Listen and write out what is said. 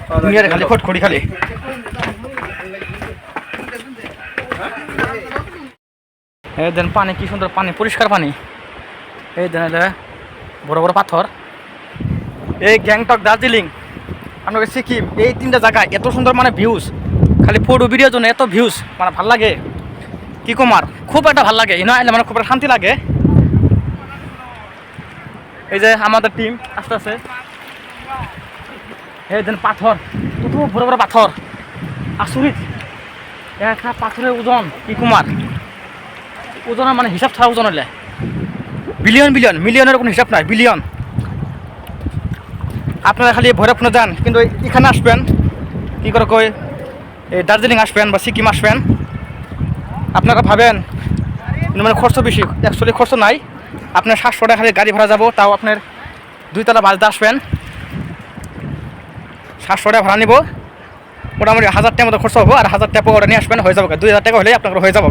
দুনিয়ার খালি খড়খড়ি খালি। এই দেন পানি কি সুন্দর পানি, পরিষ্কার পানি। এই দেন বড় বড় পাথর। এই গ্যাংটক, দার্জিলিং, আপনাকে সিকিম, এই তিনটা জায়গায় এত সুন্দর মানে ভিউজ, খালি ফটো ভিডিওর জন্য এত ভিউজ, মানে ভাল লাগে কি কমার, খুব একটা ভাল লাগে। ইনো আইলে মানে খুব একটা শান্তি লাগে। এই যে আমাদের টিম আস্তে আস্তে। এই দেন পাথর, কত বড় বড় পাথর, আচরিত। একটা পাথরের ওজন কি কুমার, ওজনের মানে হিসাব ছাড়া ওজন হলে বিলিয়ন বিলিয়ন, মিলিয়নের কোনো হিসাব নাই, বিলিয়ন। আপনারা খালি ভৈরবকুণ্ড যান, কিন্তু এখানে আসবেন কী করে কই, এই দার্জিলিং আসবেন বা সিকিম আসবেন, আপনারা ভাবেন মানে খরচ বেশি, অ্যাকচুয়ালি খরচ নাই। আপনার 700 টাকা খালি গাড়ি ভাড়া যাব, তাও আপনার 2 তলা বাসে আসবেন, 700 টাকা ভাড়া নিব, মোটামুটি 1000 টাকার মতো খরচ হবো। আর 1000 টাকা ওরা নিয়ে আসবেন, হয়ে যাবো 2000 টাকা হলেই আপনার হয়ে যাবো।